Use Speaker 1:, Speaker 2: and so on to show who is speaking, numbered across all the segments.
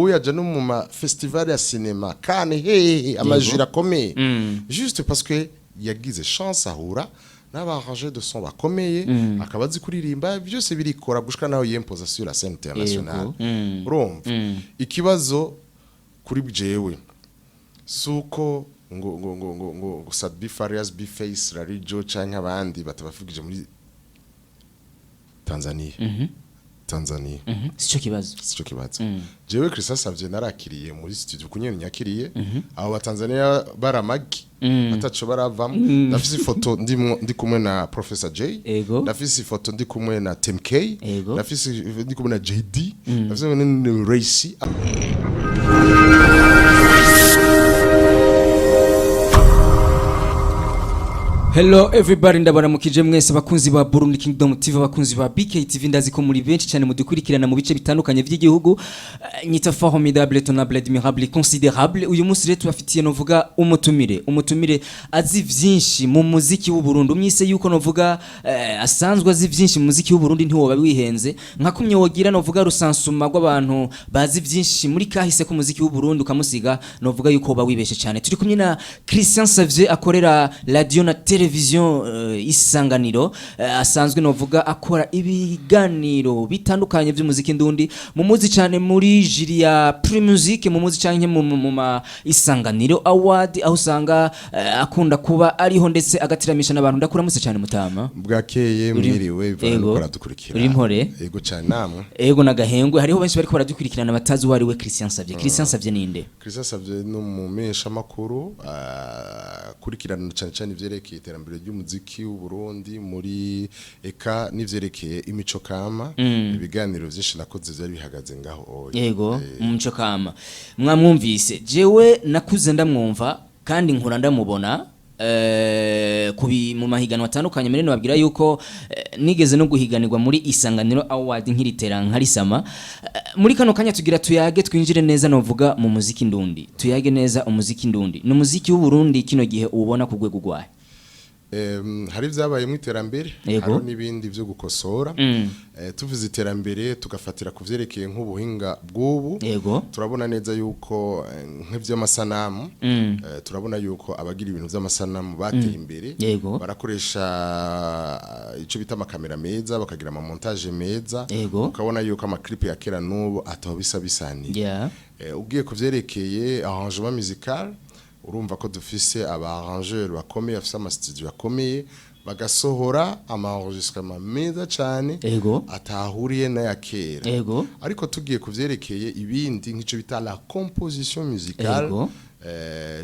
Speaker 1: ubu yaje no mu ma festival ya cinema kane hehe amajira akomeye juste parce que yagize chance ahura n'abarangeur de son bakomeye akaba azi kuririmba byose birikora gushika naho yempoza sur la scène internationale urumva ikibazo kuri bjewe suko ngo Sadbi Farias Bface Rarijo canke abandi batabafugije muri Tanzania
Speaker 2: sico kibazo
Speaker 1: jewe Christian Savye narakiriye muri studio kunyene nyakiriye abo batanzania baramagi ataco baravamo ndafise ifoto ndi kumwe na Professor J ndafise ifoto ndi kumwe na Tim K ndafise ndi kumwe na JD ndafise na Racy.
Speaker 2: Hello everybody, ndabaramukije mwese bakunzi ba Burundi Kingdom TV, bakunzi ba BKTV, ndazi ko muri benshi cyane mudukurikirana mu bice bitandukanye by'igihugu. Nyita formidable, tonable, admirable, considérable. Uyu munsi rero tubafitiye novuga umutumire azi vyinshi mu muziki w'u Burundi. Umyise yuko novuga asanzwe azi vyinshi mu muziki w'u Burundi ntiwoba wihenze. Nka kumye wogira novuga rusansuma rw'abantu bazi vyinshi muri kahise ko muziki w'u Burundi ukamusiga novuga yuko ba wibeshe cyane. Turi kumwe na Christian Savye akorera radio na television Isanganiro, asanzwe novuga akora ibiganiro bitandukanye by'umuziki ndundi mumuzi cyane muri jiri ya Primusic, mumuzi cyane mu ma Isanganiro Award, aho usanga akunda kuba ariho ndetse agatiramisha n'abantu. Ndakuramutse cyane mutama
Speaker 1: bwakeye mwiriwe bikora dukurikira
Speaker 2: uri mpore
Speaker 1: yego cyane namwe
Speaker 2: yego nagahengwe. Hariho benshi bariko baradukurikirana batazi wari we Christian Savye. Christian Savye ninde? Christian
Speaker 1: Savye no mu mesha makuru kurikirana cyane ivyerekeye iterambere ry'umuziki w'u Burundi muri eka n'ivyerekeye imico kama ibiganiro vyinshi nakoze vyari bihagaze ngaho
Speaker 2: yego mu mico kama mwamwumvise. Jewe nakuze ndamwumva kandi nkura ndamubona kubi mu mahiganwa atandukanye. Mbere nababwira yuko nigeze no guhiganirwa muri Isanganiro Award nkiritera nkarisama. Muri kano kanya tugira tuyage twinjire neza novuga mu muziki ndundi, tuyage neza umuziki ndundi n'umuziki w'u Burundi kino gihe ubona ku rwego rwahe.
Speaker 1: Hari vyabaye mu iterambere hari n'ibindi byo gukosora. Tuvuze iterambere tugafatira kuvyerekeye nk'ubuhinga bw'ubu, turabona neza yuko nk'ivy'amasanamu turabona yuko abagira ibintu vy'amasanamu bateye imbere, barakoresha ico bita amakamera meza, bakagira ama montage meza, ukabona yuko ama clip ya kera n'ubu ataho bisa bisani. Ugiye kuvyerekeye arrangement musical urumva ko dufise aba-arrangeur bakomeye afise ama studio akomeye bagasohora ama-enregistrement meza cyane atahuriye na yakera. Ariko tugiye kuvyerekeye ibindi nk'ico bita la composition musicale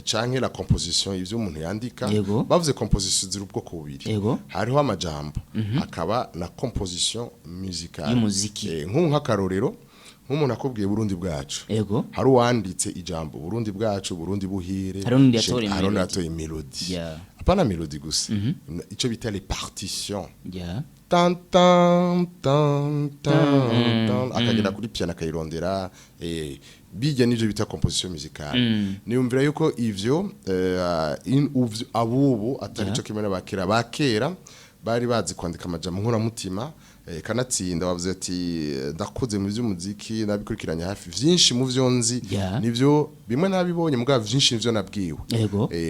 Speaker 1: canke la composition ivyo umuntu yandika. Bavuze composition ziri ubwoko bubiri, hariho amajambo akaba na composition musicale nk'akarorero nk'umuntu akubwiye Burundi bwacu hari uwanditse ijambo Burundi bwacu, Burundi buhire, hari atoye melody, apana melody gusa ico bita les partitions tan tan tan tan akagera kuri piano akayirondera bijya n'ivyo bita composition musicale. Niyumvira yuko ivyo abubu atari cyo kimwe bakera bari bazi kwandika amajambo nkora mutima kanatsinda bavuze ati ndakoze mu by'umuziki nabikurikiranya hafi vyinshi mu vyo nzi nivyo bimwe nabibonye mugabo vyinshi nivyo nabwiwe.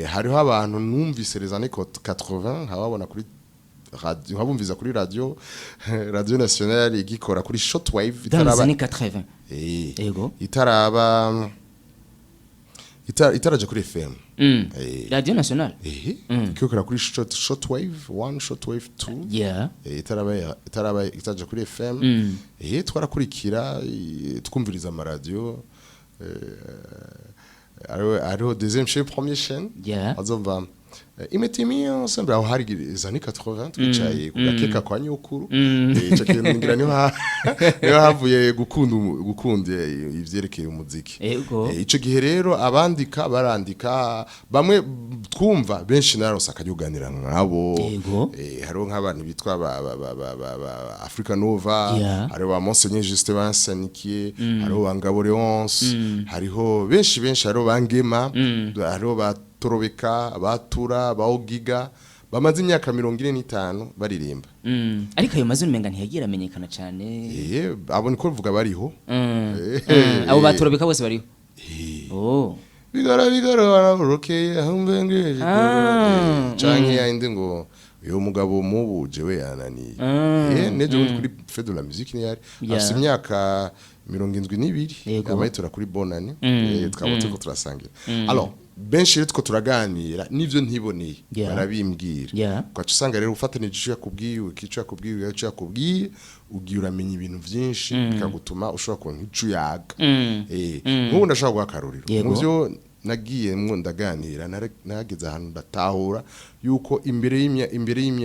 Speaker 1: Hariho abantu numvise les années 80 hababona kuri radio, habumviza kuri radio nationale igikora kuri shortwave
Speaker 2: itaraba 80
Speaker 1: itaraje kuri FM
Speaker 2: radio nationale
Speaker 1: ikokora kuri shortwave 1 shortwave 2 itaraba itaje kuri FM twarakurikira twumviriza ama radio ariho deuxième chaîne première chaîne azova imetimi ensemble aho hari les années 80 twicaye kugakeka kwa nyukuru ico kintu ngira niho havuye gukunda ivyerekeye umuziki. Ico gihe rero abandika barandika bamwe twumva benshi naronse akanyuganira nkabo hariho nk'abantu bitwa Africa Nova, hariho ba Monseigneur Justin Vincent, hariho ba Ngabo Leonce, hariho benshi hariho bangema, hariho ba Torobeka, abatura, baogiga bamaze imyaka 45 baririmba
Speaker 2: ariko ayo mazina umenga ntiyagira amenyekana cyane
Speaker 1: abo niko vuga bariho
Speaker 2: abo batorobeka bose bariho
Speaker 1: bigara bararokeye ahumbe ngeje canke yindi ngo uyo mugabo mubu jewe yananiye neje kuri Fête de la musique ni yari afite imyaka 72 amayitora kuri Bonane twabotse ko turasangira alors benshi rero two turaganira nivyo ntiboneye barabimbwira kwacu usanga rero ufatanije ico yakubwiye ico yakubwiye ico yakubwiye ugiye uramenya ibintu byinshi bikagutuma ushobora kuronka ico yaga nk'ubu ndashaka guhakarurira muvyo nagiye ndaganira nageze ahantu ndatahura yuko imbere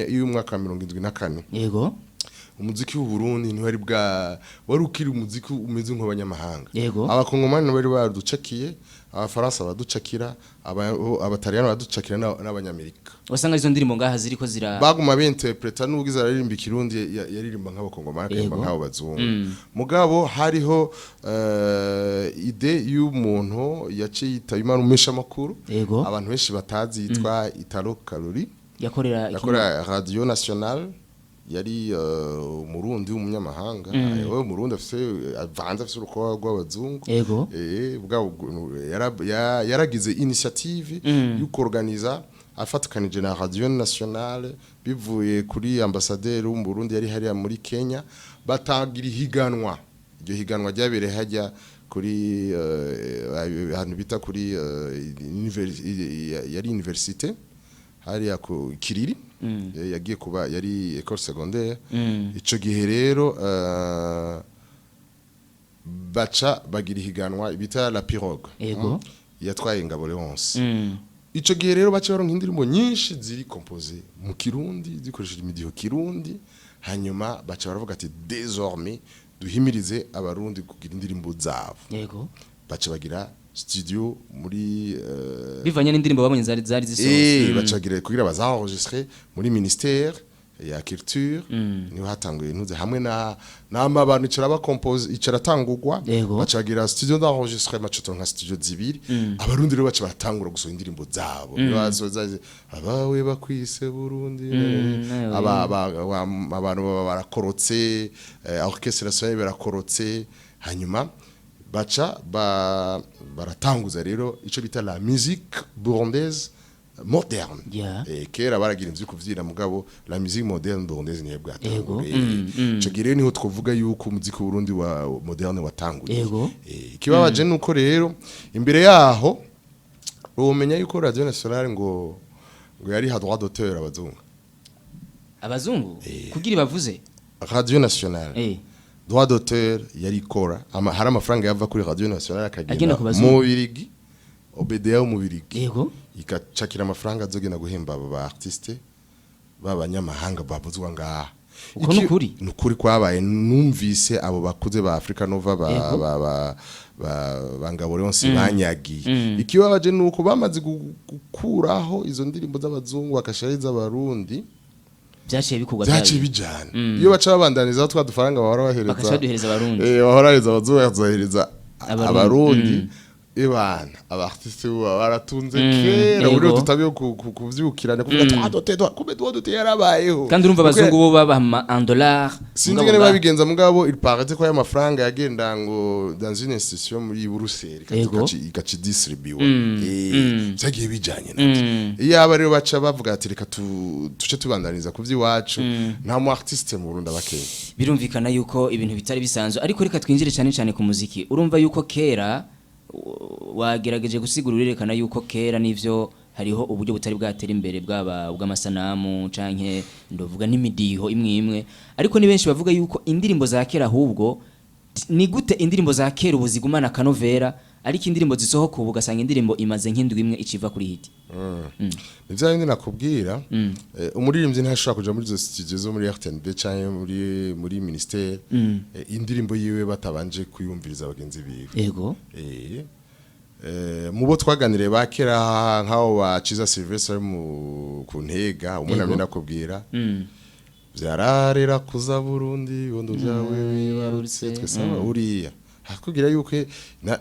Speaker 1: y'umwaka 74
Speaker 2: yego
Speaker 1: umuziki w'u Burundi ni wari ukiri umuziki umeze nk'abanyamahanga abakongomani bari baducakiye abafaransa baducakira abataliyano baducakira n'abanyamerika
Speaker 2: wasanga izo ndirimbo ngaha ziriko zira
Speaker 1: baguma binterpreta n'ugize aririmba ikirundi yaririmba nk'abakongomani akaririmba nk'abo bazungu mugabo hariho ide y'umuntu yaciye yitaba Imana umesha makuru abantu benshi batazi yitwa Italo Kalori yakorera Radio Nationale yari umurundi w'umunyamahanga ayo umurundi afise urukoba rw'abazungu yaragize initiative yo organiza afatakanije na Radio Nationale bivuye kuri ambassadeur w'umurundi yari hariya muri Kenya batagira higanwa iryo higanwa ryabereye hajya kuri ahantu bita kuri yari université hariya ku Kiriri yagiye kuba yari école secondaire ico gihe rero baca bagira higanwa bita la pirogue yatwaye Ngabo Leonce ico gihe rero baca baronka indirimbo nyinshi ziri composé mu Kirundi zikoresheje imidiho Kirundi hanyuma baca baravuga ati désormais duhimirize abarundi kugira indirimbo zabo baca bagira studio muri
Speaker 2: bivanye n'indirimbo babonye zari zisohotse
Speaker 1: bacagira kugira bazaenregistrer muri ministère ya culture niho hatanguye ntuze hamwe n'amabantu icara bacompose icara tangurwa bacagira studio d'enregistrement macho nka studio zibiri abarundi rero baca batangura gusohora indirimbo zabo bazoza abawe bakwise Burundi abantu barakorotse orchestre nationale barakorotse hanyuma baca baratanguza rero ico bita la musique burundaise moderne kera baragira imvyo kuvyira mugabo la musique moderne burundaise niye bwatanguye ico gire niho twovuga yuko umuziki w'Urundi wa moderne watanguye ikibabaje nuko rero imbere yaho umenya yuko Radio Nationale ngo yari ha droit d'auteur
Speaker 2: abazungu kugira bavuze
Speaker 1: Radio Nationale droit d'auteur yari kora hari amafaranga yava kuri Radio Nationale akagenda mu Birigi OBDA mu Birigi ikacakira amafaranga azogenda guhemba aba artiste b'abanyamahanga babuzwa ngaha
Speaker 2: uko
Speaker 1: nukuri kwabaye numvise abo bakuze ba Africa Nova bangabo Leonce banyagiye ikibabaje nuko bamaze gukuraho izo ndirimbo z'abazungu bakashariza abarundi byaciye bijana iyo baca babandaniza twa dufaranga bahora bahereza abarundi bazohereza abarundi ebana abartiste baratunze kera uri tutabiyo kuvyukirana kuvuga twadote yarabayeho
Speaker 2: kandi urumva abazungu bo baba $1
Speaker 1: sindingene babigenza mugabo il paraît ko aya mafaranga yagenda ngo dans une institution muri Bruxelles ikaci distribuer cyagiye bijanye navyo yaba rero baca bavuga ati reka tuce tubandaniza kuvyiwacu nta mu artiste mu Burundi abakeye
Speaker 2: birumvikana yuko ibintu bitari bisanzwe ariko reka twinjire cyane ku muziki urumva yuko kera wagerageje gusigura urerekana yuko kera nivyo hariho uburyo butari bwatera imbere bw'amasanamu canke ndovuga n'imidiho imwe ariko ni benshi bavuga yuko indirimbo za kera ahubwo ni gute indirimbo za kera ubuzigumana kanovera ariko indirimbo zisohoka ubu gasanga indirimbo imaze nk'indwi imwe iciva kuri hit
Speaker 1: nivyo ndi nakubwira umuririmbyi ntashobora kuja muri zo studio zo muri RTNB canke muri ministère indirimbo yiwe batabanje kuyumviriza abagenzi biwe mubo twaganiriye bakera nkaho baciza Sylvestre mu kuntega umunamye nakubwira vyararera kuza Burundi bondo byawe bibarutse twese uriya hakugira yuko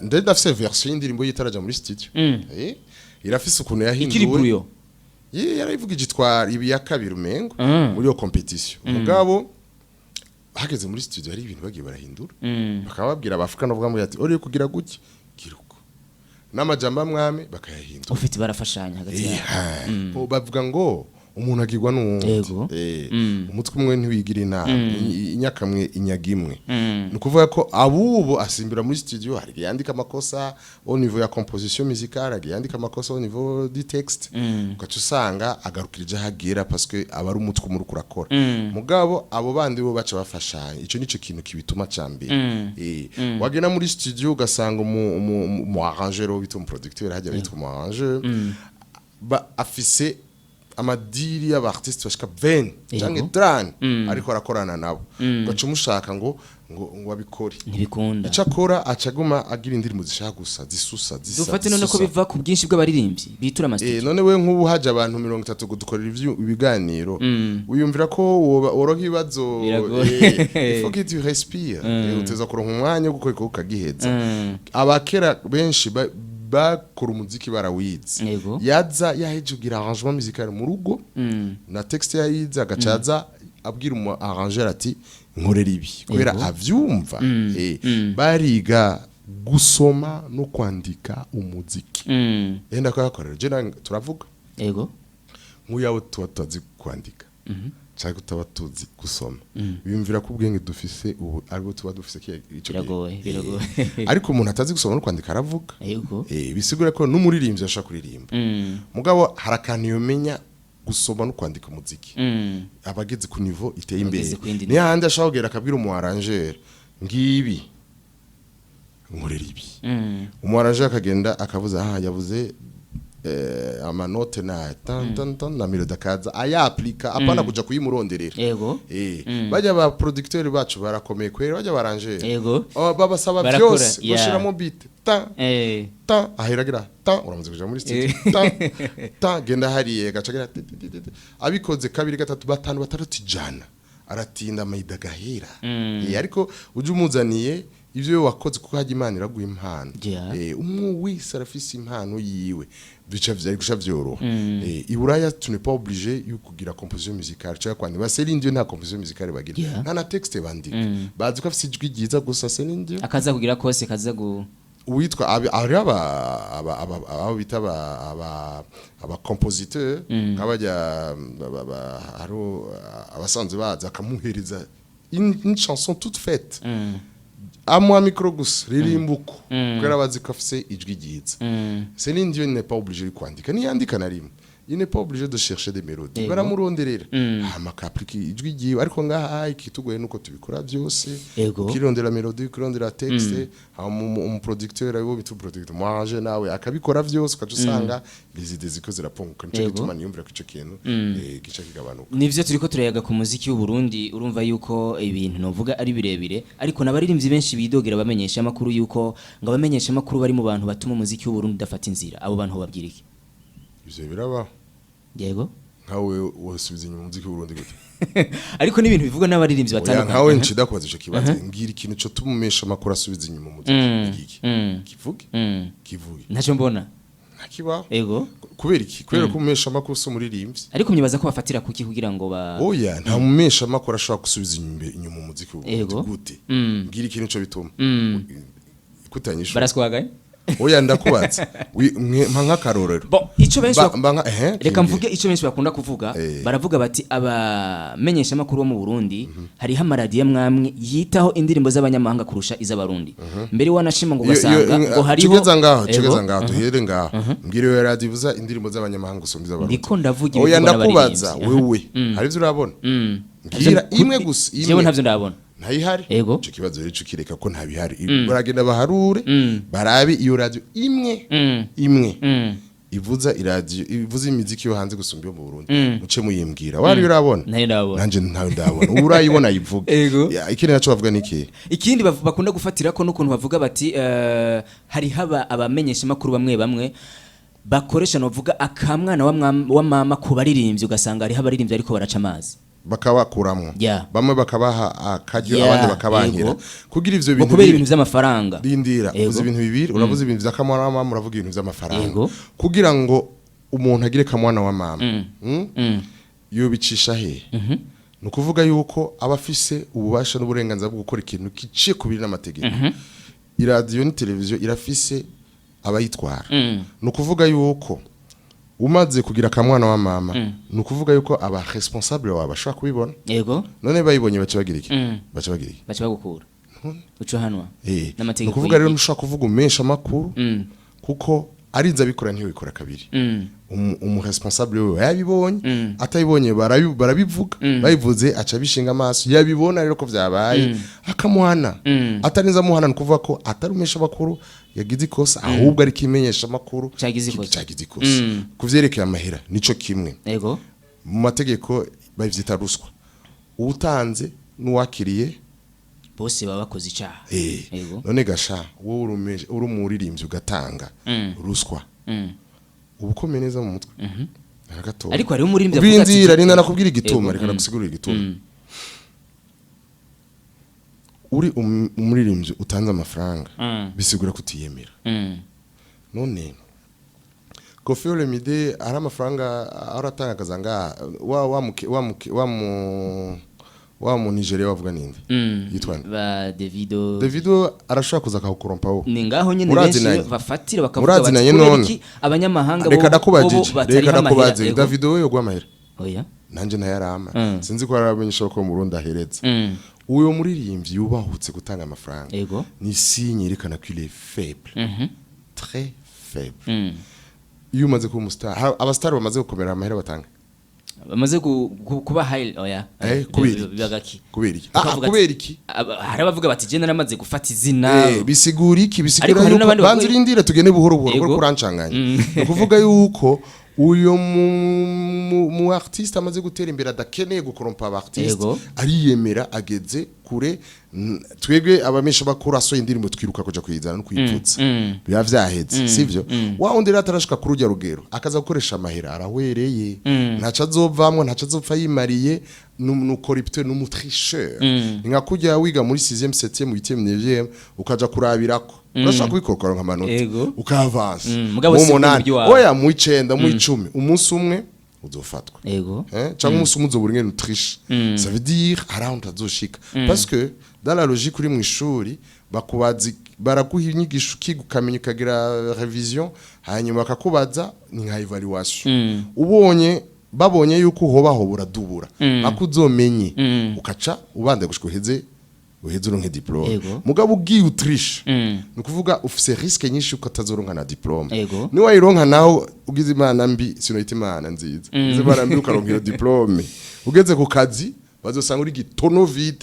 Speaker 1: ndafise version y'indirimbo yitaraja muri studio irafise ukuntu yahinduwe yaravuga igitwara ibi ya kabiri umengo muri yo competition mugabo hageze muri studio hari ibintu bagiye barahindura bakababwira abafukana bavuga ngo ati uri kugira guki kiruko n'amajamba mwame bakayahindura
Speaker 2: ufite barafashanya hagati
Speaker 1: yabo bavuga ngo umuntu agirwa n'uwundi umutwe umwe ntiwigira inama inyakamwe inyagimwe nukuvuga ko abubo asimbira muri studio hari yandika amakosa au niveau ya composition musicale hari yandika amakosa au niveau du texte ugaca usanga agarukirije hagera parce que aba ari umutwe umuri kurakora mugabo abo bandi bo baca bafashanya ico nico kintu kibituma cambere wagena muri studio ugasanga mu arrangeur bita mu producteur hajya bita mu arrangeur ba afise amadiri y'abartiste bashika 20 canke 30 ariko arakorana nabo baca umushaka ngo abikore
Speaker 2: ntibikunda
Speaker 1: icakora acaguma agira indirimbo zishaka gusa zisusa
Speaker 2: dufate none ko biva ku bwinshi bw'abaririmbyi bitura amastudio
Speaker 1: none we nk'ubu haje abantu 30 gudukorera ibiganiro uyumvira ko woroha ibibazo il faut que tu respires uteza kuronka umwanya wo gukora ukagiheza abakera benshi bakora umuziki barawize yaza yaheje kugira arrangement musical mu rugo na texte yayiza agacaza abwira umu arranger ati nkorera ibi kubera avyumva bariga gusoma no kwandika umuziki enda ko yakorera je turavuga nk'uyawe tuzi kwandika cyangwa utaba tuzi gusoma bimvira ko ubwenge dufise ubu ariko tuba dufise icyo
Speaker 2: biragoye
Speaker 1: ariko umuntu atazi gusoma no kwandika aravuga bisigura ko n'umuririmbyi ashaka kuririmba mugabo harakantu yomenya gusoma no kwandika umuziki abageze ku niveau iteye imbere ni handi ashaka kugera akabwira umu arranger ngibi nkorera ibi umu arranger akagenda akavuza yavuze amanote na na melody akaza ayaplika apana kuja kuyimuronderera bajya ba producteur bacu barakomeye kwera bajya baranje babasaba byose bashiramo beat ta aheragira uramaze kuja muri studio ta genda hariye gacagira abikoze kabiri gatatu batanu batandatu jana aratinda mayida gahera ariko uje umuzaniye ivyo wakoze kuko haje Imana iraguha impano umwe wese arafise impano yiwe bica vyari gusha vyoroha iburaya tu n'est pas obligé yo kugira composition musicale cyangwa kwandi baselindio nta composition musicale bagira nta na texte bandika bazi ko afise ijwi ryiza gusa selindio
Speaker 2: akaza kugira kose kaza
Speaker 1: witwa aba bita aba compositeur nk'abajya haro abasanzwe baza akamuhereza une chanson toute faite amwa micro gusa ririmbuko kwera bazi ko afise ijwi ryiza Céline Dion n'est pas obligé de kwandika ni yandika na rimwe il n'est pas obligé de chercher des mélodies baramuronderera amakapliki ijwi ryiwe ariko ngaha ikitugoye nuko tubikora byose ukirondera melodie ukirondera texte mu producteur abo bitu producteur moi nawe akabikora byose ukacusanga les idées ziko ziraponguka nico gituma niyumvira ko ico kintu gica kigabanuka
Speaker 2: nivyo turiko turayaga ku muziki w'u Burundi urumva yuko ibintu novuga ari birebire ariko nabaririmbyi benshi bidogera bamenyesha makuru yuko ngo abamenyesha makuru bari mu bantu batuma umuziki w'u Burundi dafata inzira abo bantu babwira iki
Speaker 1: ivyo biraba
Speaker 2: yego
Speaker 1: nkawe wasubiza inyuma umuziki w'Urundi gute
Speaker 2: ariko n'ibintu bivuga n'abaririmbyi batandukanye
Speaker 1: nkawe ncida kwaza ico kibazo ngira ikintu cyo tumumesha makuru asubiza inyuma umuziki kivuge
Speaker 2: ntacyo mbona
Speaker 1: ntakibaho
Speaker 2: yego
Speaker 1: kubera iki kubera ko umesha makuru so muririmbyi
Speaker 2: ariko myibaza ko bafatira kuki kugira ngo
Speaker 1: oya nta mumesha makuru ashaka gusubiza inyuma umuziki w'Urundi gute ngira ikintu cyo bituma kutanyisha
Speaker 2: baraswagaye
Speaker 1: oya ndakubatse nk'akarorero
Speaker 2: bo ico benshi reka mvuge ico benshi bakunda kuvuga baravuga bati abamenyesha makuru bo mu Burundi hari hamaradiye mwamwe yitaho indirimbo z'abanyamahanga kurusha iz'abarundi mbere wanashima ngo gasanga ngo hariho
Speaker 1: cigeza ngaho tuhere ngaho mbwire yo radio ivuza indirimbo z'abanyamahanga gusumba iz'abarundi
Speaker 2: ndiko ndavuga
Speaker 1: oya ndakubaza wewe hari ivyo urabona ngira imwe gusa
Speaker 2: jewe ntavyo ndabona
Speaker 1: ntayihari ico kibazo rero kireka ko ntabihari baragenda baharure barabe iyo radio imwe ivuza iradio ivuza imiziki yo hanze gusumba yo mu Burundi muce muyimbwira wari urabona nanje ntawe ndabona urayibona yivuga ikindi naco bavuga niki
Speaker 2: ikindi bakunda gufatira ko n'ukuntu bavuga bati hari haba abamenyesha makuru bamwe bakoresha no vuga akamwana wa mama ku baririmbyi ugasanga ari habaririmbyi ariko baraca amazi
Speaker 1: bakabakuramwo bamwe bakabaha akajyo abandi bakabankira kugira ivyo bintu
Speaker 2: kubera ibintu vy'amafaranga
Speaker 1: rindira uvuze ibintu bibiri uravuze ibintu vy'akamarama muravuga ibintu vy'amafaranga kugira ngo umuntu agire kamwana wa mama yobicisha he nukuvuga yuko abafise ububasha n'uburenganzira bwo gukora ikintu kiciye kubiri n'amategeko iradiyo ni televiziyo irafise abayitwara nukuvuga yuko umaze kugira kamwana wa mama nukuvuga yuko aba responsable wawe bashaka kubibona
Speaker 2: yego
Speaker 1: none bayibonye baca bagira iki
Speaker 2: baca bagukura uco hanwa
Speaker 1: n'amategeko nukuvuga rero nushaka kuvuga umesha makuru kuko ariza bikora ntiyo bikora kabiri umu responsable we yabibonye atayibonye barabivuga bayivuze aca bishinga amaso yabibona rero ko vyabaye akamuhana atarinza muhana nukuvuga ko atarumesha makuru yagize ikosa ahubwo ari kimenyesha makuru
Speaker 2: cagize
Speaker 1: ikosa kuvyerekeye amahera nico kimwe
Speaker 2: yego
Speaker 1: mu mategeko bavyita ruswa utanze nuwakiriye
Speaker 2: bose baba bakoze icaha
Speaker 1: yego none gasha wowe uri umuririmbyi ugatanga ruswa ubukomeye neza mu mutwe
Speaker 2: gato ariko ari umuririmbyi
Speaker 1: avuga ati ubinzira rinda nakubwira igituma reka nagusigurira igituma uri umuririmbyi utanze amafaranga bisigura kutiyemera none Koffi Olomide ari amafaranga aratanga kazanga wa mu Nigeria wavuga ninde yitwa
Speaker 2: ba
Speaker 1: Davido arashaka kuza kakurompaho
Speaker 2: ni ngaho nyene benshi bafatira bakavuga bati abanyamahanga
Speaker 1: reka ndakubajije Davido we yogwa amahera
Speaker 2: oya
Speaker 1: nanje ntayarama sinzi ko aramenyesha ko mu Burundi ahereza uyo muririmbyi yubahutse gutanga amafaranga ni signe yerekana ko il est faible très faible iyo umaze kuba umustar abastar bamaze gukomera amahera batanga
Speaker 2: bamaze kuba high oya
Speaker 1: bibagaki kubera iki
Speaker 2: hari abavuga bati je naramaze gufata izina
Speaker 1: bisigura iki bisigura yuko banze urindira tugene buhoro buhoro kurancanganya ukuvuga yuko uyo mu artiste amaze gutera imbere adakeneye gukorompa aba artiste ariyemera ageze kure twebwe abamesha bakura so indirimbo twiruka kuja kuyizana no kuyipfutsa biba vyaheze sivyo wa undi ratarashika kurujya rugero akaza gukoresha amahera arahwereye ntaca azovamwe ntaca azopfa yimariye nukoripte n'umutricheur ninga kujya wiga muri 6e 7e 8e 9e ukaja kurabirako urashaka kubikora nka manota ukavansa mu munani oya mu 9 mu 10 umunsi umwe uzofatwa cyangwa umunsi umwe uzobura ngene utriche ça veut dire around azoshika parce que dans la logique uri mu ishuri bakubazi baraguha inyigisho kigukamenya ukagira revision hanyuma bakakubaza ni nka evaluation ubonye babonye yuko uhobaho buradubura akuzomenye ukaca ubande gushikuheze uronke diplome mugabo ugiye utriche nukuvuga ufise risque nyinshi uko atazoronka na diplome ni wayironka naho ugize imana mbi sinoyita imana nziza ugize imana mbi ukaronka iyo diplome ugeze ku kazi bazosanga uri gitono vide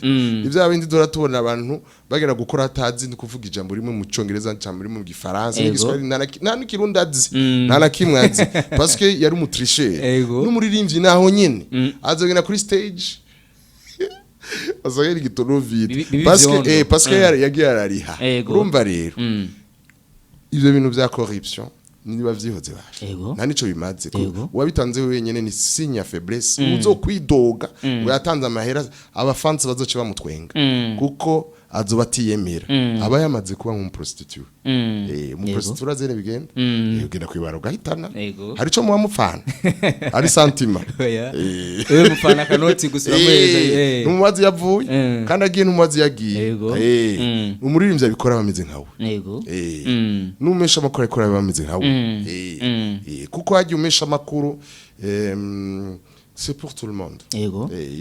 Speaker 1: ivyo abindi dora tubona abantu bagera gukora atazi no kuvuga ijambo rimwe mu Congereza cyangwa muri mu Gifaransa n'igiswahili nta n'ikirundi azi nta na kimwe azi parce que yari umutricher n'umuririmbyi naho nyene azogena kuri stage azogera gitono vide parce que yagiye arariha urumva rero ivyo bintu vya corruption niba vyihoze baje nta nico bimaze ko wabitanze wenyene ni signe ya faiblesse uzo kwidoga ngo yatanze amahera abafansi bazoce bamutwenga kuko azobatiyemera aba yamaze kuba mu prostitute mu prostitute azene bigenda ugenda kwibara ugahitana hari ico muba mufana ari santima
Speaker 2: mufana kanoti gusura mweza
Speaker 1: n'umubazi yavuye kandi agiye n'umubazi yagiye umuririmbyi abikora bameze nkawe n'umesha makuru akora bameze nkawe kuko hagiye umesha makuru c'est pour tout le monde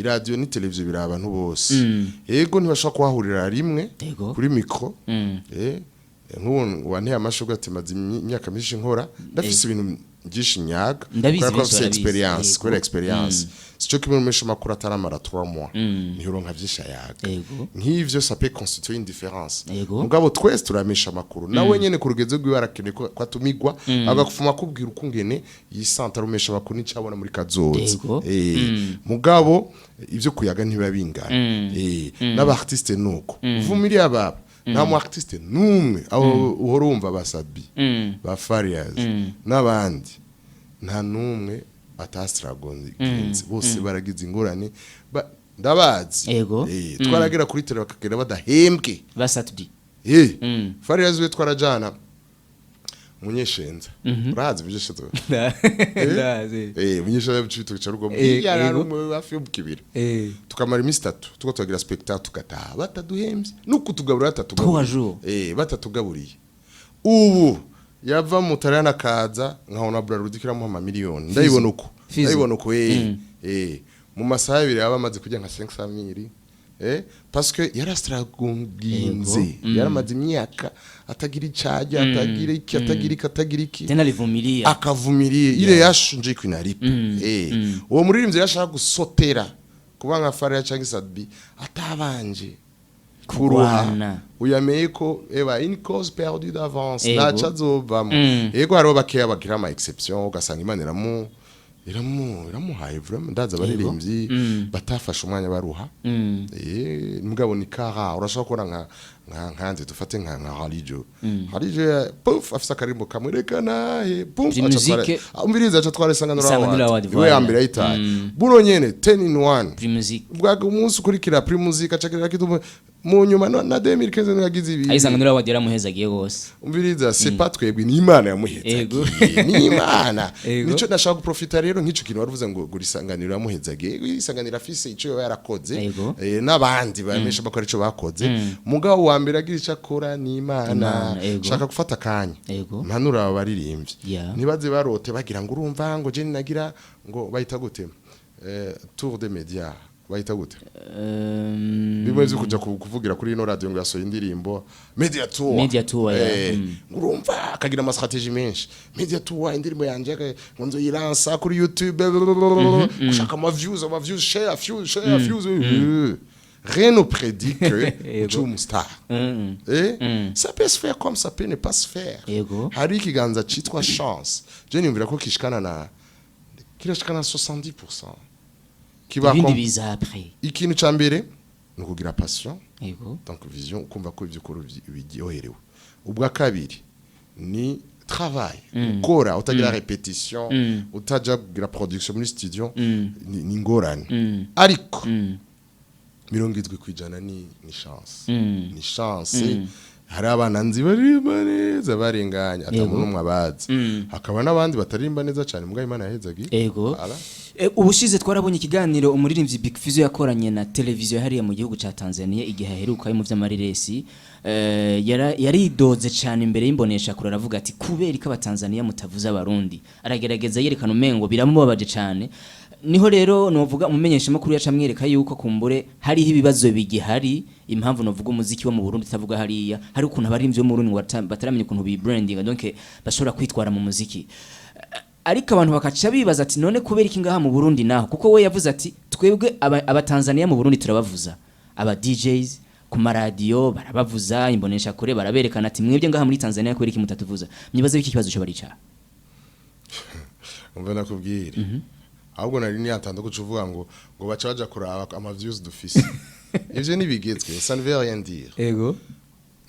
Speaker 1: radio ni televiziyo bira abantu bose yego ntibashaka kuhahurira rimwe kuri micro nk'ubu wanteye amashugwe ati maze imyaka myinshi nkora ndafise ibintu byinshi nyaga kubera experience kubera experience sico kimwe umesha makuru ataramara 3 mois niho ronka byinshi yaga nk'ivyo ça peut constituer une différence mugabo twese turamesha makuru nawe nyene ku rugeze rw'ibarakene ko atumigwa agakufuma kubwira ukungene yisanta rumesha makuru nicabona muri kazoza mugabo ivyo kuyaga ntibabingana n'aba artiste nuko vumiri ababa nta mu artiste numwe aho uhorumva basabi ba Farias n'abandi nta numwe atastragonze bose baragize ingorane ndabazi twaragera kuri tele bakagera badahembwe
Speaker 2: basatudi
Speaker 1: Farias we twarajana munyeshenza urazi munyeshenza munyeshenza y'ibicibito bicarugwa mu hafi yo mu kibira tukamara iminsi 3 tuko tugira spectacle tugataha bataduhembye nuko tugaburira batatugaburiye ubu yava mu tarana kaza nkabona Brarudikira mu miliyoni ndayibona uko mu masaha abiri abamaze kujya nka 500,000 parce que yarastragunginze yaramaze imyaka atagira icyaje atagira iki
Speaker 2: tena livumilia
Speaker 1: akavumiriye ile yashunje kwinaripa uwo muririmbyi yashaka gusotera kuba nka Faria cyangwa Sadbi atabanje kuruha uyameye ko une cause perdue d'avance naca zovamo yego hariho bakeya bagira ama exception ugasanga Imana iramuhaye vraiment ndaza baririmbyi batafashe umwanya baruha mugabo ni kara urashaka kora nkanze dufate nka Halijo puff afisa karimbo kamwerekana puff umviriza acha tware sanganura we ambira ayita buno nyene 10 in 1
Speaker 2: Primusic
Speaker 1: bwaga umunsi kurikira Primusic acakira kitu mu nyuma na 2015 ngagize ibi
Speaker 2: ayisanganura wadira muhezagiye gose
Speaker 1: umviriza c'est pas twebwe ni Imana yamuhezagiye ni Imana nico nashaka guprofita rero nk'ico kintu waruvuze ngo gurisanganira yamuhezagiye isanganira afise ico yarakoze n'abandi bamesha bakora ico bakoze mugabo wa mbere agira icyo akora ni Imana shaka gufata kanya mpanura abaririmbyi nibaze barote bagira ngo urumva ngo je nagira ngo bayita gute tour de médias bayita gute bimeze kuja kuvugira kuri ino radio ngo yasoye indirimbo media tour urumva akagira ama strategie menshi media tour indirimbo yanje ngo nzo yiransa kuri YouTube shaka ama views share views rien ne prédit que tu es star. Ça peut se faire comme ça peut ne pas se faire. Hari kiganza citwa chance. Je nimvira ko kishikana na 70%. Kiba
Speaker 2: ibindi biza après.
Speaker 1: Ikintu cambere no kugira passion. Donc vision kumva ko ivyukuru bigyoherewe. Ubwa kabiri ni travail. Ukora utagira répétition, utaja kugira production muri studio ni ngorane. Ariko 70% ni chance ni chance hari abana nzi barimba neza barenganya atamuntu umwe abazi hakaba nabandi batarimba neza cyane mugaye Imana yahezagi
Speaker 2: ubushize twarabonye ikiganiro umuririmbyi Big Fizzo yakoranye na televiziyo hariye mu gihugu ca Tanzania igihe aheruka mu vy'amariresi yaridoze cyane imbere y'imbonesha kure aravuga ati kubera ko abatanzania mutavuza abarundi aragerageza yerekana umengo biramubabaje cyane niho rero novuga umumenyesha makuru yacamwereka yuko kumbure hariho ibibazo bigihari impamvu novuga umuziki wo mu Burundi tavuga hariya hari ukuntu abarimvye mu Burundi bataramenya ukuntu bi branding donc bashobora kwitwara mu muziki ariko abantu bakaca bibaza ati none kubera iki ngaha mu Burundi naho kuko we yavuze ati twebwe abatanzania mu Burundi turabavuza aba DJs ku maradiyo barabavuza imbonesha kure baraberekana ati mwebwe ngaha muri Tanzania kubera iki mutatuvuza myibaza biki kibazo cyo barica
Speaker 1: umva nakubwira ahubwo nari niyatanda ko cuvuga ngo baca baja kuraba ama views dufise ivyo nibigezwe ça ne veut rien dire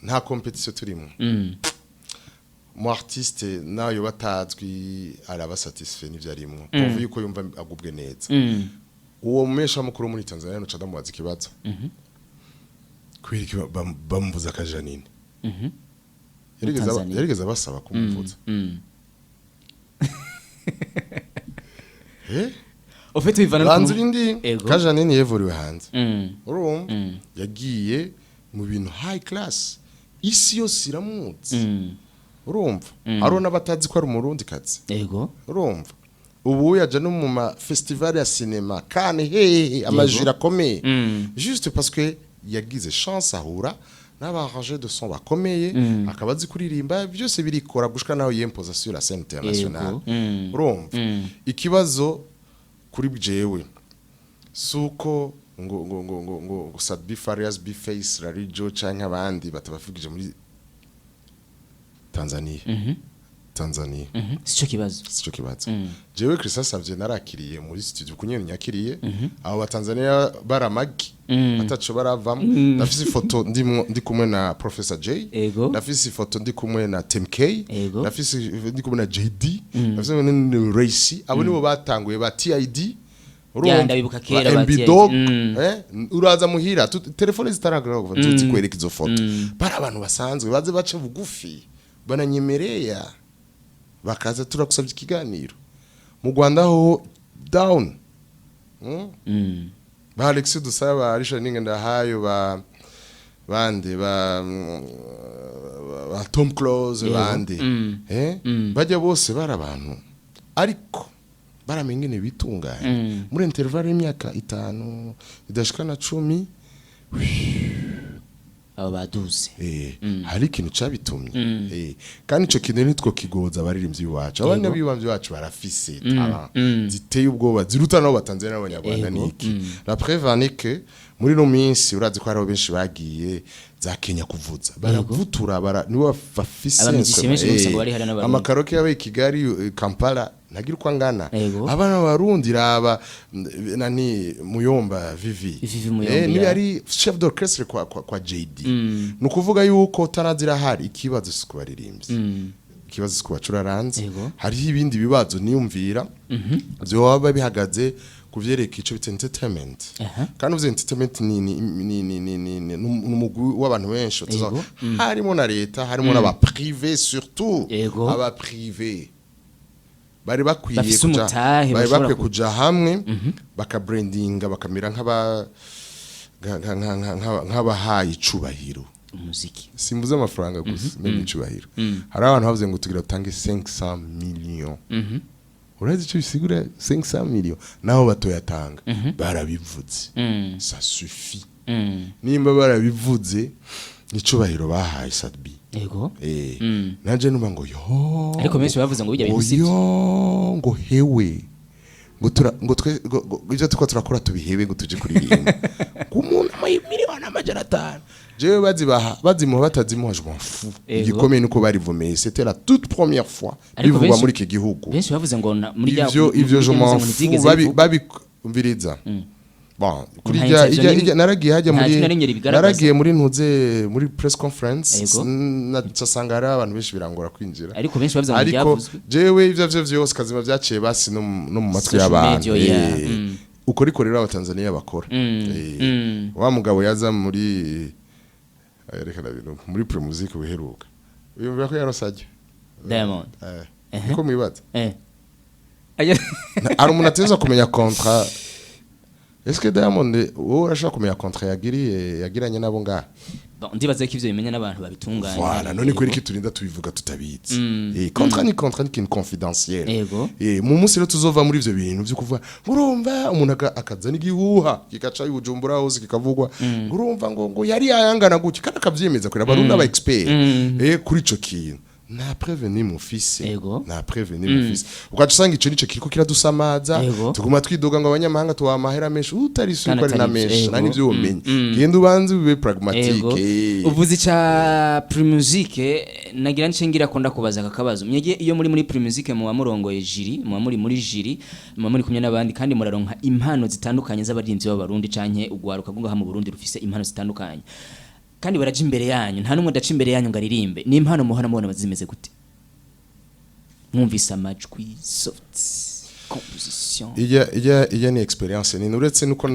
Speaker 1: nta competition turimo mu artiste nayo batazwi araba satisfait n'ivyo arimo kuvuga yuko yumva agubwe neza uwo mumesha mukuru muri Tanzania no cada mubaza ikibazo kwiriki bamuvuza kajanine yarigeza basaba kumuvuza
Speaker 2: Ofete bivana
Speaker 1: hanze ibindi kajanine yevuriwe hanze urumva yagiye mu bintu high class isi yose iramutse urumva arona batazi ko ari umurundi kazi urumva ubu yaje no mu ma festival ya cinema kandi amajira komeye juste parce que yagize chance ahura n'abarangeur de son bakomeye akabazi kuririmba byose birikora gushika naho yempoza sur la scène internationale urumva ikibazo kuri bjewe suko ngo Sadbi Farias Bface Rarijo canke abandi batabafugije muri Tanzania
Speaker 2: sico
Speaker 1: kibazo jewe Christian Savye narakiriye muri studio kunyene nyakiriye abo batanzania baramagi atacho baravamo ndafise ifoto ndi kumwe na Professor J ndafise ifoto ndi kumwe na TMK ndafise ndi kumwe na JD ndafise na Racy abo nibo batanguye ba TID
Speaker 2: ndabibuka kera
Speaker 1: Mbidog uraza muhira telefone zitaragara kuva tuzi kwereka izo foto para abantu basanzwe baze bace bugufi bananyemereya bakaza turakusabye ikiganiro mu Rwanda ho down ba Alexis Dusaba Arisha Ningenda hayo bande ba Tom Close bande bajya bose barabantu ariko baramengene bitunganye muri intervalle y'imyaka 5 idashika na 10
Speaker 2: abo baduze
Speaker 1: hari ikintu cabitumye kandi ico kintu nitwo kigoza abaririmbyi bacu abana b'ibamvyi bacu barafise ziteye ubwoba ziruta nabo batanzania n'abanyarwanda niki la preuve en est que muri no minsi urazi ko hariho benshi bagiye za Kenya kuvuza baravutura nibo bafise amakaroke yabaye Kigali Kampala nagira uko angana abana barundi raba nani Muyomba Vivi ni yari chef d'orchestre kwa JD nukuvuga yuko tarazira hari ikibazo siko baririmbye ikibazo siko bacuraranze hari ibindi bibazo niyumvira byo baba bihagaze kuvyereka ico bita entertainment kandi uvuze entertainment ni numugwi w'abantu benshi harimo na leta harimo n'aba privé surtout aba privé bari bakwiye kuja hamwe bakabrandinga bakamira nk'abahaye icubahiro
Speaker 2: umuziki
Speaker 1: simbuze amafaranga gusa mbe icubahiro hari abantu bavuze ngo tugira utange 500 millions urazi icyo bisigura 500 millions naho batoyatanga barabivuze ça suffit nimba barabivuze nicubahiro bahaye Sadbi
Speaker 2: yego
Speaker 1: nanje numva ngo yo
Speaker 2: ariko benshi bavuze ngo bijya bintu
Speaker 1: ngo hewe ngo ivyo tuko turakora tubihebe ngo tuje kuririmba umuntu miliyoni amajana 5 jewe bazimuha batazimuha je m'en fous igikomeye nuko barivomeye c'était la toute première fois bivugwa muri iki gihugu
Speaker 2: benshi bavuze ngo muri
Speaker 1: ivyo je m'en fous babumviriza bon kurija naragiye muri ntuze muri press conference nacasanga hari abantu benshi birangora kwinjira
Speaker 2: ariko benshi bavuze ngo byavuzwe
Speaker 1: jewe ivyo vyose kazima byaciye basi no mu matwi y'abantu uko rikorera abatanzania bakora wa mugabo yaza muri yerekana bintu muri pre music biheruka uyumva ko yarosajye
Speaker 2: Diamond
Speaker 1: ko mwibaza ari umuntu ateza kumenya contrat. Est-ce que Diamond wowe urashaka kumenya contrat yagiranye nabo ngaha?
Speaker 2: Ndibaza ko ivyo bimenya n'abantu babitunganya.
Speaker 1: Voilà, none ko iki turinda tubivuga tutabizi. Contrat ni confidentiel. Mu munsi rero tuzova muri ivyo bintu byo kuvuga urumva umuntu akazana igihuha kikaca y'ubujumbura hose kikavugwa urumva ngo yari yayangana guki kandi akavyemeza kuri abarundi aba expert kuri ico kintu. Na prevenir mon fils na prevenir mon fils ukacusanga ico nico kiriko kiradusamaza tuguma twidoga ngo abanyamahanga tuwamahera menshi utari suko ari na menshi nani byo umenye genda ubanze bibe pragmatique
Speaker 2: uvuzi cha primusique nagira nshingira konda kubaza akabazo myege iyo muri primusique mu bamurongoye jiri mu muri jiri mu muri kumwe nabandi kandi muraronka impano zitandukanye z'abarinzi b'abarundi canke ugwaruka gunga mu Burundi rufise impano zitandukanye kandi baraje imbere yanyu nta numwe daca imbere yanyu ngaririmbe ni impano muhana mubona bazimeze gute mwumvise amajwi soft composition
Speaker 1: ija ni experience ni uretse nuko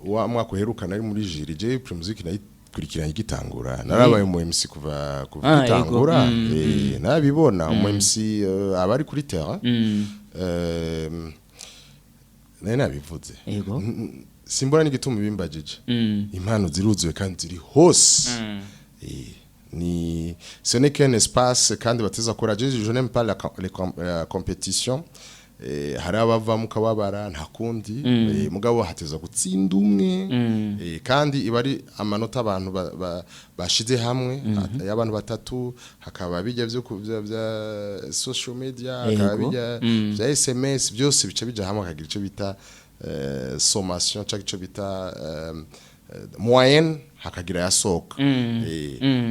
Speaker 1: wa mwaka uherukana ari muri jiri je primusique nayikurikiranye igitangura narabaye mu MC kuva gitangura nabibona mu MC abari kuri terrain nabivuze simbona n'igituma bimbagije impano ziruzuye kandi ziri hose ni ce n'est qu'un espace kandi bateza kora je n'aime pas les compétitions hari abava mu kababara nta kundi mugabo hateza gutsinda umwe kandi ibari amanota abantu bashize hamwe y'abantu batatu hakaba bijya byo bya social media hakaba bijya bya SMS byose bica bija hamwe akagira ico bita sommation cyangwa icyo bita moyenne hakagira yasoka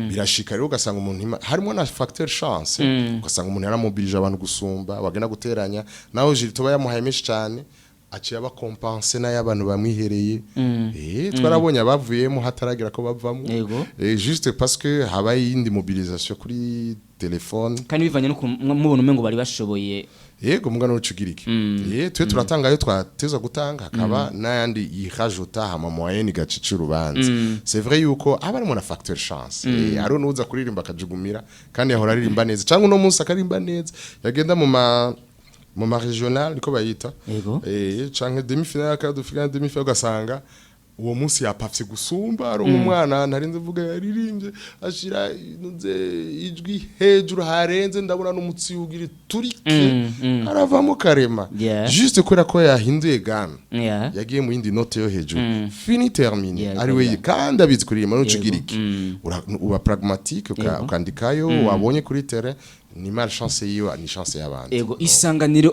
Speaker 1: birashika rero ugasanga umuntu harimo na facteur chance ugasanga umuntu yaramobilije abantu gusumba bagena guteranya naho jiri toba yamuhaye menshi cyane aciye abakompense n'ayabantu bamwihereye twarabonye abavuyemo hataragira ko bavamo juste parce que habaye indi mobilisation kuri telefone
Speaker 2: kandi bivanye no mubona umengo bari bashoboye
Speaker 1: yego mugana ucugirike twe turatanga ayo twateza gutanga akaba n'ayandi yihajuta hama moyenne gacica urubanza c'est vrai yuko aba ari na facteur chance ari nuza kuririmba akajugumira kandi yahora aririmba neza cyangwa no munsi akarimba neza yagenda mu ma regional niko bayita canke demi finale akadu finale demi finale ugasanga uwo munsi yapafye gusumba ari umwana narinze vuga yaririmbye ashira ijwi hejuru harenze ndabona n'umutsi ugira turike aravamo karema juste kubera ko yahinduye gamme yagiye mu yindi note yo hejuru fini termine ari we kandi abizi kuririmba n'ucugiriki uba pragmatique ukandikayo wabonye kuri terrain ni malchance yiwa ni chance y'abandi
Speaker 2: ego Isanganiro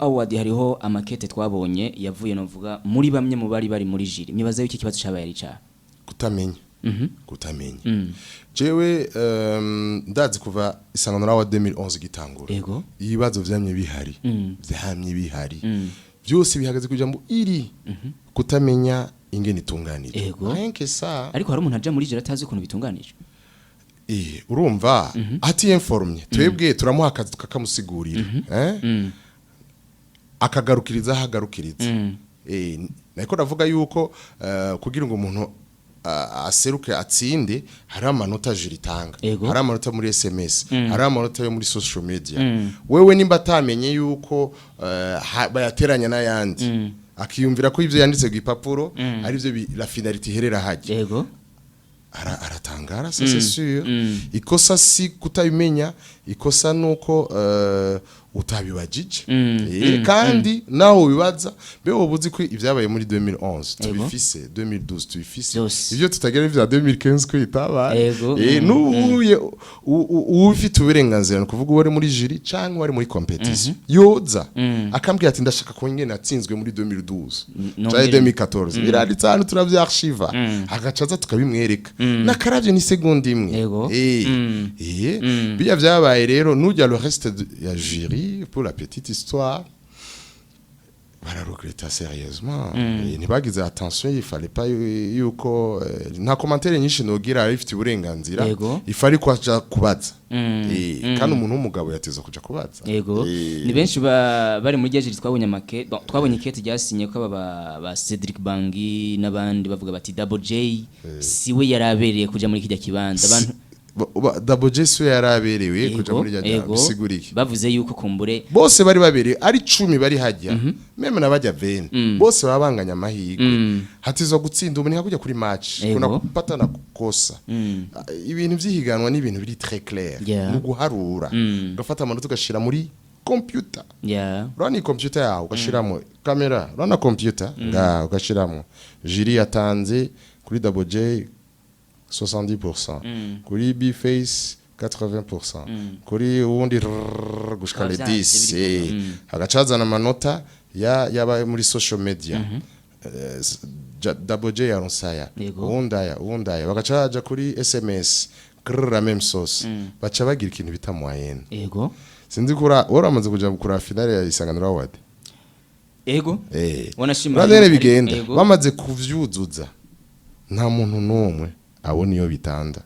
Speaker 2: Award hariho amakete twabonye yavuye no vuga muri bamwe mu bari muri jiri nibaza yuko ikibazo cyabaye ari cya kutamenya jewe ndazi kuva Isanganiro Award 2011 gitangura ibibazo vyamye bihari byose bihagaze kuja mu iri kutamenya ingene itunganije ariko hari umuntu aje muri jiri atazi ukuntu bitunganije
Speaker 1: urumva ati informye twebwe turamuha akazi tukakamusigurira akagarukiriza hagarukiriza nako navuga yuko kugira ngo umuntu aseruke atsinde hari amanota jiritanga hari amanota muri SMS hari amanota yo muri social media wewe nimba atamenye yuko bayateranya n'ayandi akiyumvira ko ivyo yanditse gwipapuro ari byo la finalité herera haje aratangara ça c'est sûr ikosa si kutabimenya ikosa nuko utabibajije kandi naho bibaza beho ubuzi ko ivyabaye muri 2011 tubifise 2012 tubifise ivyo tutagera vya 2015 ko itabaye nubuye ufite uburenganzira no kuvuga wari muri jury canke wari muri competition yoza akambwira ati ndashaka ko nyene natsinzwe muri 2012 cyangwa 2014 biranditse hano turavyarshiva agacaza tukabimwereka nakaravye ni segonde imwe biya vyabaye rero nujya le reste ya jury pour la petite histoire voilà regretta sérieusement ntibagize attention il fallait pas yuko nta commentaire nyinshi nogira arifite uburenganzira ifari kwaja kubaza kandi umuntu w'umugabo yateza kuja kubaza
Speaker 2: ni benshi bari muri gejeri twabonye kete ryasinye ko ba Cedric Bangi n'abandi bavuga bati Double J siwe yarabereye kuja muri kijya kibanza abantu
Speaker 1: Double J so yaraberewe kuja muri jya bisigurike
Speaker 2: bavuze yuko kumbure
Speaker 1: bose bari babereye ari 10 bari hajya meme nabajya 20 bose babanganya amahirwe hatizo gutsinda umuntu hakujya kuri match kuna kupata na kukosa ibintu vyihiganwa ni ibintu biri très clair no guharura gafata amanota ugashira muri computer rani computer yawe ugashiramo kamera rana computer ugashiramo jury yatanze kuri Double J 70%, kuri B-Face 80%, kuri ubundi gushika le 10 hagacazana amanota yaba muri social media Double J yaronsaya undaya bagacaja kuri SMS la même sauce baca bagira ikintu bita moyenne sinzi kura waramaze kuja kura finale ya Isanganiro Award
Speaker 2: wanashima
Speaker 1: bigenda bamaze kuvyuzuza nta muntu numwe abo niyo bitanda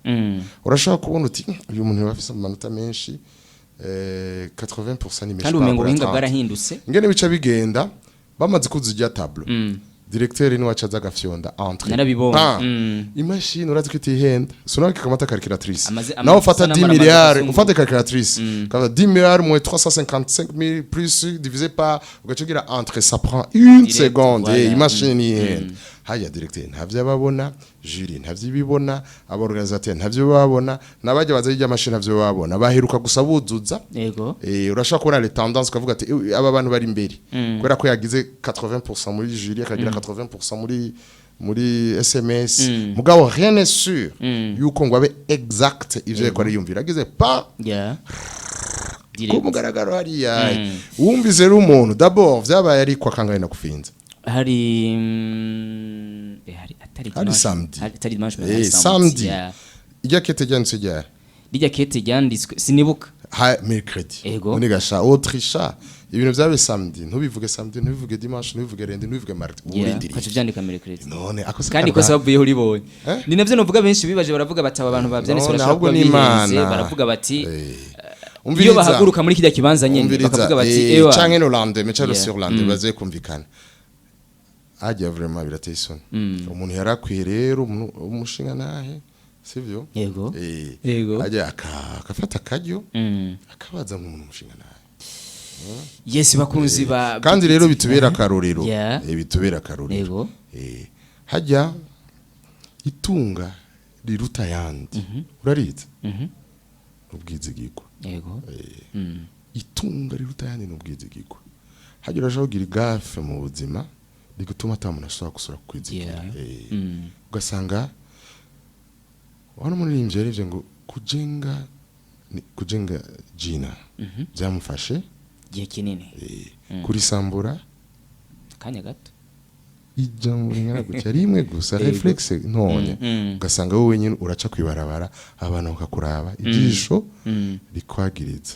Speaker 1: urashaka kubona uti uyu muntu bafise amanota menshi 80% ni menshi
Speaker 2: kandi umengo buhinga bwarahindutse
Speaker 1: ngene bica bigenda bamaze kuzijya tableau directeur ni wacaza agafyonda entre
Speaker 2: narabibonye
Speaker 1: imashini urazi ko itihenda sonaka kamata calculatrice naho ufata 10 milliards ufata calculatrice quand 10 milliards moins 355 000 plus divisé par ugacugira entre ça prend une seconde imashini haya directeur ntavyo babona jury ntavyo bibona aborganisateur ntavyo babona nabajya bazajya mashini ntavyo babona baheruka gusabuzuza urashaka kubona les tendances ukavuga ati aba bantu bari imbere kubera ko yagize 80% muri jury akagira 80% muri SMS mugabo rien n'est sûr yuko ngo abe exact ivyo yako ari yumvira agize pa kumugaragaro hariya wumvise rero umuntu d'abord vyabaye ari kwa kangaye nakufinza
Speaker 2: hari
Speaker 1: samedi ijya kete ryanditswe ryari
Speaker 2: rijya kete ryanditswe sinibuka
Speaker 1: ha mercredi none gasha autricha ibintu byabe samedi ntubivuge samedi ntubivuge dimanche ntubivuge lundi ntubivuge mardi
Speaker 2: urindiriye kaje byandika mercredi
Speaker 1: none akosa
Speaker 2: kandi ko sababu yo uribonye ni navyo novuga benshi bibaje baravuga bati aba bantu bavyanditse barashobora bihenze baravuga bati iyo bahaguruka muri kijya kibanza nyene bakavuga bati ewa
Speaker 1: canke no lande mecharo sur lande baze kumvikana ajya vraiment birateye isoni umuntu yarakwiye rero umushinga nahe sivyo
Speaker 2: yego
Speaker 1: ajya akafata akaryo akabaza nk'umuntu umushinga nahe
Speaker 2: yes bakunzi ba
Speaker 1: kandi rero bitubera akarorero bitubera akarorero hajya itunga riruta yandi urariza ubwizigirwa
Speaker 2: yego
Speaker 1: itunga riruta yandi n'ubwizigirwa hajya urashaka kugira gafe mu buzima rigutuma atamuntu ashobora gusura kwizigira ugasanga wana muri imvye ngo kujenga jina byamufashe
Speaker 2: gihe kinini
Speaker 1: kurisambura
Speaker 2: kanya gato
Speaker 1: ijambo ringana gutya rimwe gusa reflexe ntonye ugasanga wowe nyine uraca kwibarabara abantu bakakuraba ijisho rikwagiriza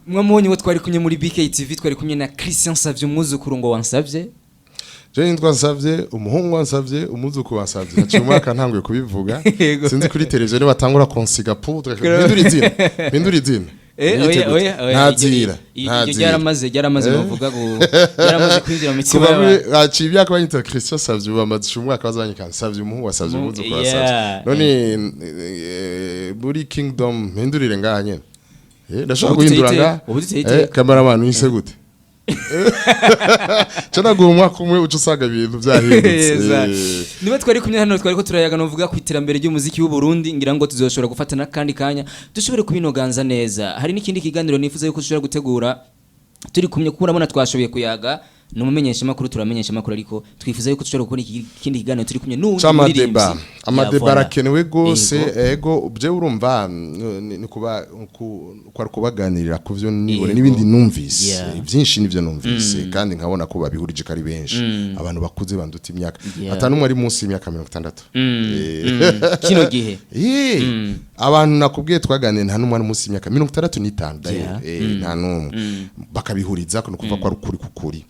Speaker 2: mwamubonye wo twari kumwe muri BKTV twari kumwe na Christian Savye umwuzukuru ngo wansavye
Speaker 1: je nitwa Nsavye umuhungu wansavye umwuzukuru wansavye haciye umwaka ntanguye kubivuga sinzi kuri televiziyo batangura konsiga poudre bindura izina ntazira
Speaker 2: ryaramaze bavuga yaramaze kwinjira mu mitima
Speaker 1: y'abantu aciye ibyaka banyita Christian Savye bamaze umwaka bazanyika Savye umuhungu wasavye umwuzukuru wasavye none muri kingdom mpindurire ngaha nyene ndashaka guhindura nga cameraman wise gute Chana gumwa kumwe ucusaga ibintu byahindutse
Speaker 2: niba twari kumwe hano twari ko turayaga novuga ku iterambere ry'umuziki w'u Burundi ngira ngo tuzoshobora gufatana kandi kanya dushobore kubinoganza neza hari n'ikindi kiganiro nifuza yuko dushobora gutegura turi kumwe kuko urabona twashoboye kuyaga numumenyesha makuru turamenyesha makuru ariko twifuza yuko tushobora gukora ikindi kiganiro turi kumwe n'undi
Speaker 1: muririmbyi amadeba arakenewe gose ego bye urumva ni kuba kwari kubaganirira kuvyo nibone n'ibindi numvise byinshi nivyo numvise kandi nkabona ko babihurije kari benshi abantu bakuze banduta imyaka atanumwe ari munsi y'imyaka 60
Speaker 2: kino gihe
Speaker 1: abantu nakubwiye twaganira nta numwe ari munsi y'imyaka 65 nta numwe bakabihuriza no kuva kwa rukuri kukuri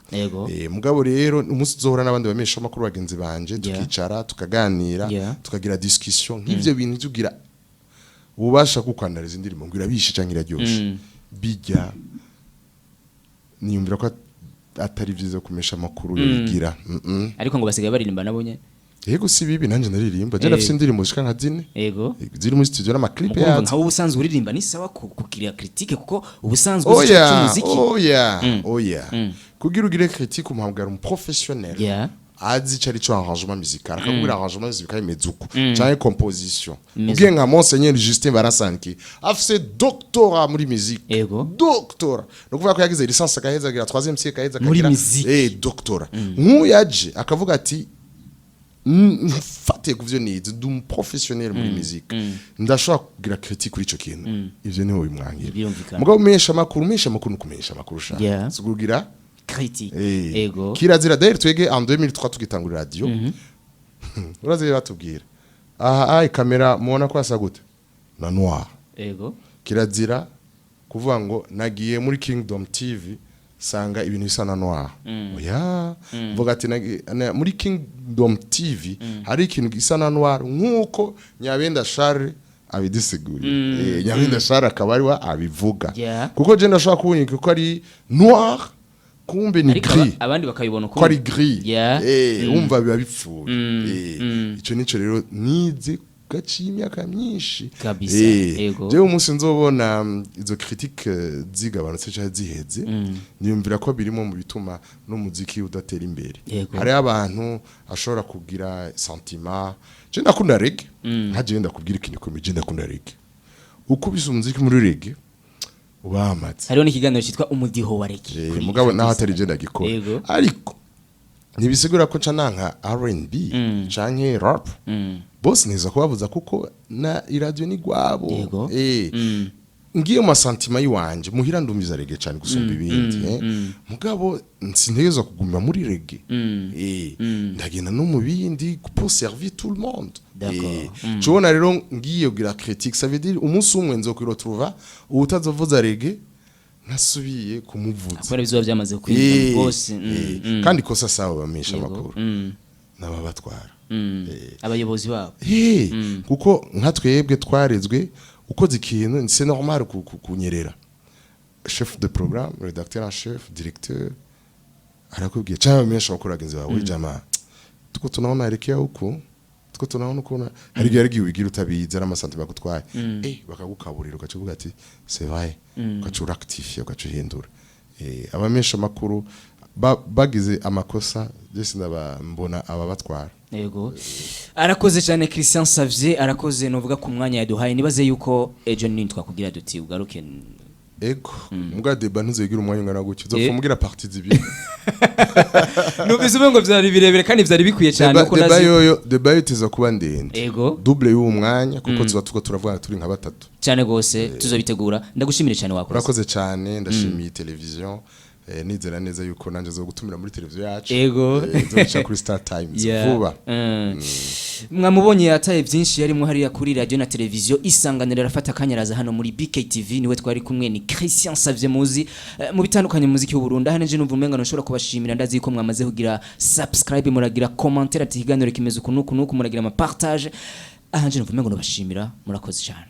Speaker 1: mugabo rero umunsi zohora n'abandi bamesha makuru bagenzi banje tukicara tukaganira tukagira discussion nk'ivyo bintu tugira ubasha gukandariza indirimbo ngira bishi canke iraryoshe bijya niyumvira ko atari vyiza kumesha makuru yogira
Speaker 2: ariko ngo basigaye baririmba nabonye
Speaker 1: yego si bibi nanje naririmba je nafise indirimbo zishika nka zine
Speaker 2: yego
Speaker 1: ziri muri studio n'ama clip yazo
Speaker 2: nkaho ubusanzwe uririmba ni sawa kugira critique kuko ubusanzwe cy'umuziki
Speaker 1: kugira ugire critique umuhamagara mu professionnel azi cari cyo arrangement musical akabwira arrangement musical imezuko cyane composition ugiye nka Monseigneur Justin Barasanki afise doctorat muri musique doctorat no kuvuga ko yagize licence akaheza agira 3e cycle akaheza
Speaker 2: akagira
Speaker 1: doctorat nk'uyaje akavuga ati fate kuvyo nize dum professionnel muri musique ndashaka kugira critique kuri ico kintu ivyo niho bimwangira mugabo mesha makuru kumesha makuru sha sugugira
Speaker 2: critique
Speaker 1: ego kirazira d'ailleurs twege en 2003 tugitangura radio uraze batubwira aha kamera muona kwa sagute na noir
Speaker 2: ego
Speaker 1: kirazira kuvuga ngo nagiye muri Kingdom TV sanga ibintu bisa na noir vuga ati muri Kingdom TV hari ikintu gisa na noir nkuko Nyabenda Charles abidisiguriye Nyabenda Charles akabari wa abivuga kuko je ndashaka kubunyika ko ari noir kumbe ni gris
Speaker 2: abandi bakayibona
Speaker 1: ko ari gris umva biba bipfuye ico nico rero nize gaci imyaka myinshi
Speaker 2: kabisa
Speaker 1: ego je umunsi nzobona izo critique zigabanutse cyane ziheze niyumvira ko birimo mu bituma no muziki udatera imbere hari abantu ashobora kugira sentiment je ndakunda reggae haje ndakubwira ikintu ko je ndakunda reggae uko bisu muziki muri reggae ubamaze
Speaker 2: hariho n'ikiganiro cyitwa umudiho wa reggae
Speaker 1: mugabo naho atari je ndagikora ariko nibisigura ko cananka R&B canke rap bose neza kubavuza kuko na iradio ni gwabo ngiye mu sentiment yiwanje muhira ndumiza reggae cyane gusumba ibindi mugabo sintegezwa kuguma muri reggae ndagenda no mu bindi pour servir tout le monde. Cubona rero ngiye kugira critique ça veut dire umunsi umwe nzokwiretrouva utazovuza reggae nasubiye kumuvuza
Speaker 2: akora bizo byamaze kwinjira bose
Speaker 1: kandi kosa sawa bamisha makuru nababatwara
Speaker 2: abayobozi babo
Speaker 1: kuko nka twebwe twarezwe ukoze ikintu c'est normal kunyerera chef de programme rédacteur en chef directeur arakubwiye cyangwa bamisha makuru agenzi bawe jama tuko tunaona elekea huko tuko tunaona uko hari gihe yagiye wigira utabiza n'amasante bakutwaye bakagukaburira ukacuvuga ati c'est vrai ukacura actif ukacuhindura abamesha makuru bagize amakosa jesi ndabambona ababatwara.
Speaker 2: Yego arakoze cyane Christian Xavier arakoze novuga ku mwanya yaduhaye nibaze yuko ejo nintwa kugira duti ugaruke
Speaker 1: ego mbwa deba ntuzegira umwanya ngana gutyo uzofumugira partie zibiri
Speaker 2: nubize ngo byari birebere kandi byari bikwiye cyane
Speaker 1: uko nazi deba yiteza kuba ndende
Speaker 2: ego
Speaker 1: double y'uwo mwanya kuko tuba turavuga turi nka batatu
Speaker 2: cyane gose tuzobitegura ndagushimire cyane wakoze
Speaker 1: urakoze cyane ndashimiye television nizera neza yuko nanje zo gutumira muri televiziyo yacu
Speaker 2: ego
Speaker 1: zoca kuri Star Times vuba
Speaker 2: mwamubonye yataye byinshi yarimo hariya kuri radio na televiziyo isanganira rafata kanyaraza hano muri BKTV niwe twari kumwe ni Christian Xavier muzi mu bitandukanye muziki w'u Burundi hane je numva umenga nshobora kubashimira ndazi ko mwamaze kugira subscribe muragira commentaire ati higaniro kimeze kunuku muragira ama partage aha je numva umenga no bashimira murakoze cyane.